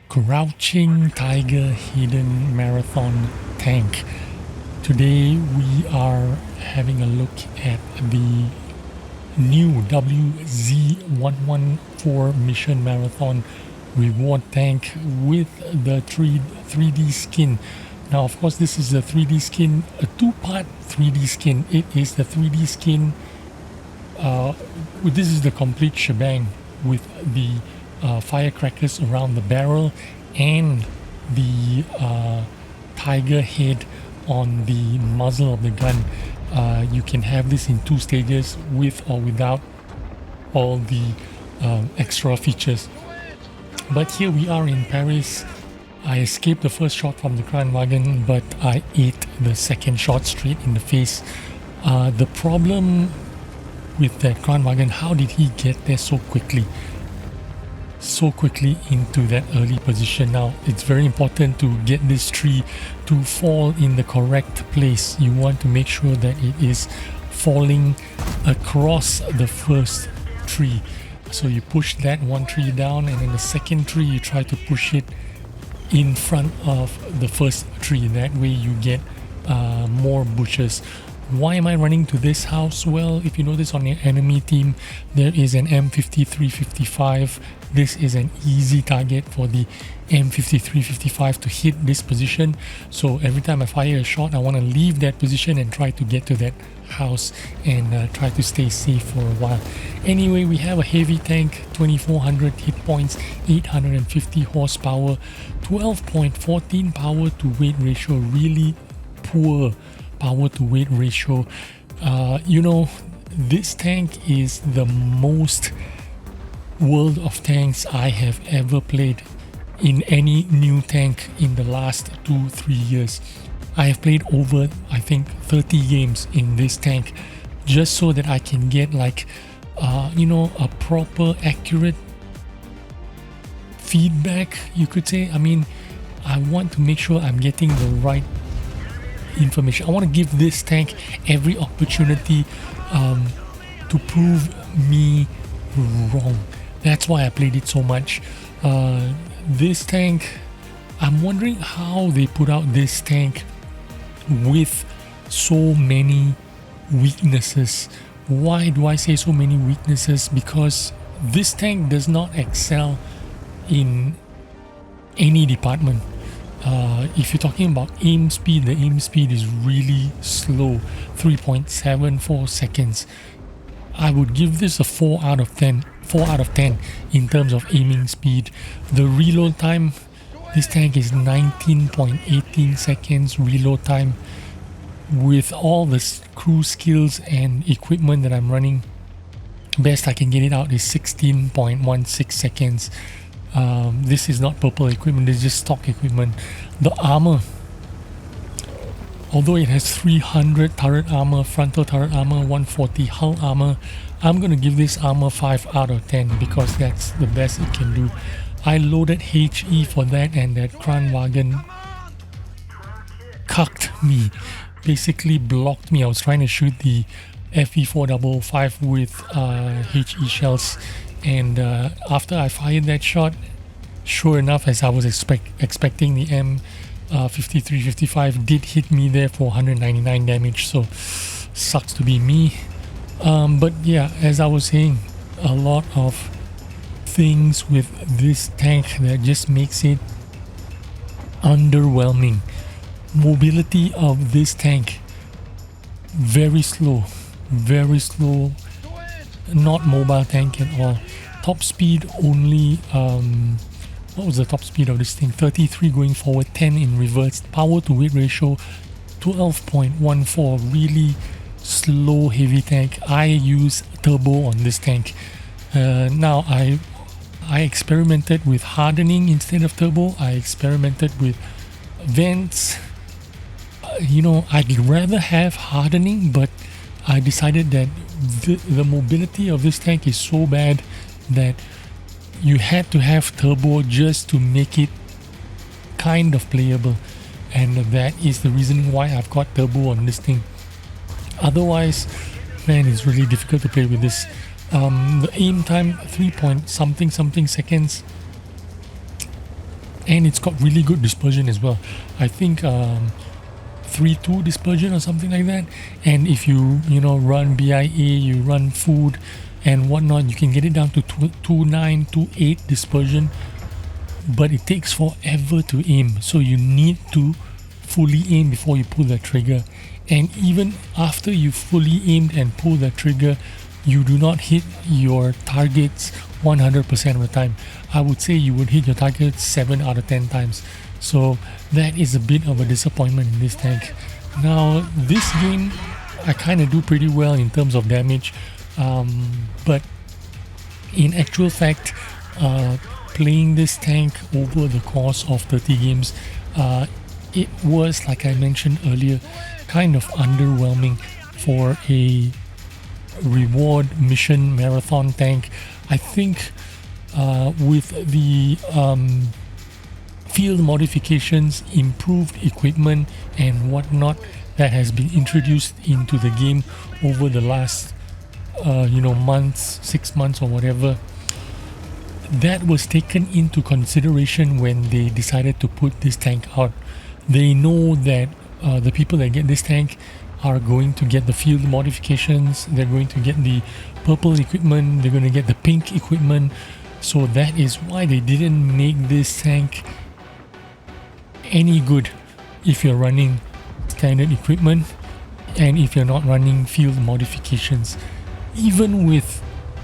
Crouching Tiger Hidden Marathon Tank. Today we are having a look at the new WZ-114 Mission Marathon Reward Tank with the 3D skin. Now, of course, this is a 3D skin, a two-part 3D skin. It is the 3D skin. This is the complete shebang with the firecrackers around the barrel and the tiger head on the muzzle of the gun. You can have this in two stages, with or without all the extra features. But here we are in Paris. I escaped the first shot from the Kranwagen, but I ate the second shot straight in the face. The problem with that Kranwagen, how did he get there so quickly into that early position? Now, it's very important to get this tree to fall in the correct place. You want to make sure that it is falling across the first tree. So you push that one tree down, and then the second tree you try to push it in front of the first tree. That way you get more bushes. Why am I running to this house? Well, if you notice on the enemy team, there is an M5355. This is an easy target for the M5355 to hit this position. So every time I fire a shot, I want to leave that position and try to get to that house and try to stay safe for a while. Anyway, we have a heavy tank, 2400 hit points, 850 horsepower, 12.14 power to weight ratio. Really poor power to weight ratio. This tank is the most World of Tanks I have ever played in any new tank in the last 2-3 years. I have played over, I think, 30 games in this tank just so that I can get a proper, accurate feedback, you could say. I mean, I want to make sure I'm getting the right information. I want to give this tank every opportunity to prove me wrong. That's why I played it so much. This tank, I'm wondering how they put out this tank with so many weaknesses. Why do I say so many weaknesses? Because this tank does not excel in any department. If you're talking about aim speed, the aim speed is really slow, 3.74 seconds. I would give this a 4 out of 10 in terms of aiming speed. The reload time, this tank is 19.18 seconds reload time. With all the crew skills and equipment that I'm running, best I can get it out is 16.16 seconds. This is not purple equipment, this is just stock equipment. The armor, although it has 300 turret armor, frontal turret armor, 140 hull armor, I'm going to give this armor 5 out of 10 because that's the best it can do. I loaded HE for that, and that Kranwagen cucked me, basically blocked me. I was trying to shoot the FE455 with HE shells, and after I fired that shot, sure enough, as I was expecting, the M5355 did hit me there for 199 damage, so sucks to be me. But yeah, as I was saying, a lot of things with this tank that just makes it underwhelming. Mobility of this tank, very slow, not mobile tank at all. Top speed only, what was the top speed of this thing? 33 going forward, 10 in reverse. Power to weight ratio 12.14, really slow heavy tank. I use turbo on this tank. Now I experimented with hardening instead of turbo. I experimented with vents. I'd rather have hardening, but I decided that the mobility of this tank is so bad that you had to have turbo just to make it kind of playable, and that is the reason why I've got turbo on this thing. Otherwise, man, it's really difficult to play with this. The aim time, 3 point something seconds. and it's got really good dispersion as well. I think 3-2 dispersion or something like that. And if you run BIA, you run food and whatnot, you can get it down to 2.9, 2.8 dispersion. But it takes forever to aim, so you need to fully aim before you pull the trigger. And even after you fully aimed and pull the trigger, you do not hit your targets 100% of the time. I would say you would hit your targets 7 out of 10 times. So that is a bit of a disappointment in this tank. Now this game I kind of do pretty well in terms of damage, but in actual fact, playing this tank over the course of 30 games, it was, like I mentioned earlier, kind of underwhelming for a reward mission marathon tank. I think with the field modifications, improved equipment and whatnot that has been introduced into the game over the last months, 6 months or whatever, that was taken into consideration when they decided to put this tank out. They know that the people that get this tank are going to get the field modifications, they're going to get the purple equipment, they're going to get the pink equipment. So that is why they didn't make this tank any good if you're running standard equipment and if you're not running field modifications.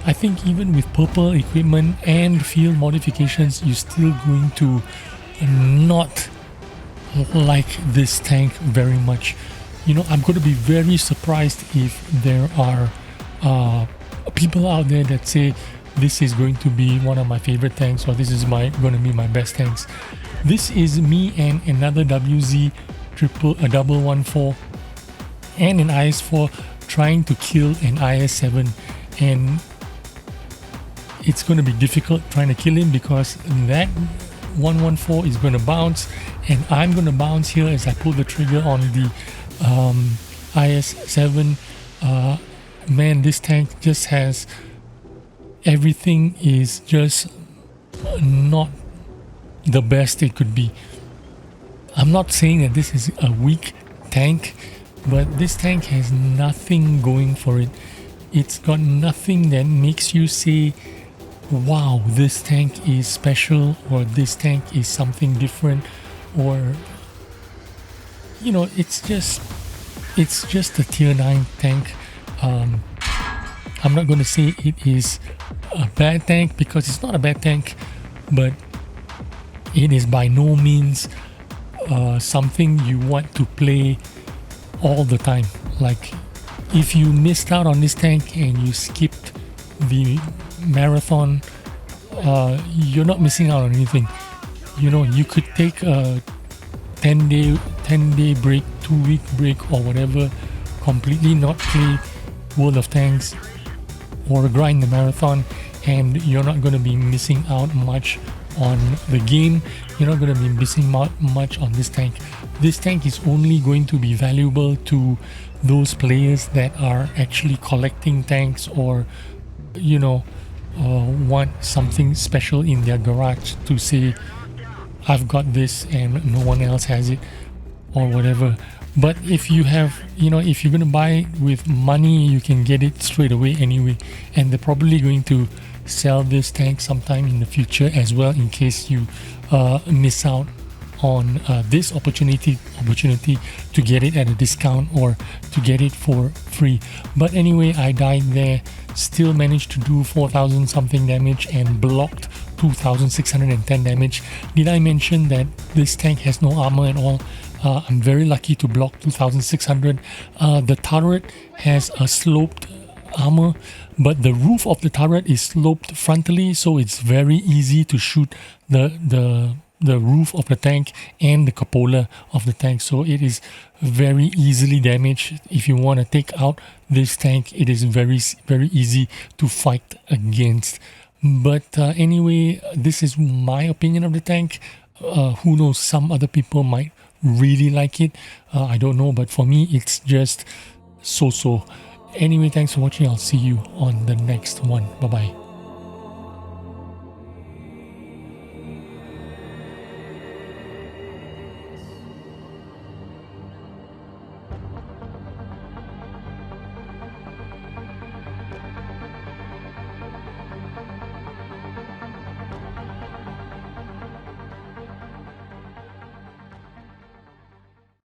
I think even with purple equipment and field modifications, you're still going to not like this tank very much. I'm going to be very surprised if there are people out there that say this is going to be one of my favorite tanks, or this is going to be my best tanks. This is me and another WZ-114 and an IS-4 trying to kill an IS-7, and it's going to be difficult trying to kill him because that 114 is going to bounce, and I'm going to bounce here as I pull the trigger on the IS-7. Man, this tank just has everything, is just not the best it could be. I'm not saying that this is a weak tank, but this tank has nothing going for it. It's got nothing that makes you say, wow, this tank is special, or this tank is something different, or it's just a tier 9 tank. I'm not going to say it is a bad tank because it's not a bad tank, but it is by no means something you want to play all the time. Like, if you missed out on this tank and you skipped the marathon, you're not missing out on anything. You could take a 10-day break, 2-week break or whatever, completely not play World of Tanks or grind the marathon, and you're not going to be missing out much on the game. You're not going to be missing much on this tank. This tank is only going to be valuable to those players that are actually collecting tanks, or want something special in their garage to say, I've got this and no one else has it, or whatever. But if you have, if you're going to buy it with money, you can get it straight away anyway, and they're probably going to sell this tank sometime in the future as well, in case you miss out on this opportunity to get it at a discount or to get it for free. But anyway, I died there, still managed to do 4,000 something damage and blocked 2,610 damage. Did I mention that this tank has no armor at all? I'm very lucky to block 2,600. The turret has a sloped armor, but the roof of the turret is sloped frontally, so it's very easy to shoot the roof of the tank and the cupola of the tank. So it is very easily damaged. If you want to take out this tank, it is very, very easy to fight against. But anyway, this is my opinion of the tank. Who knows, some other people might really like it. I don't know, but for me, it's just so-so. Anyway, thanks for watching. I'll see you on the next one. Bye-bye.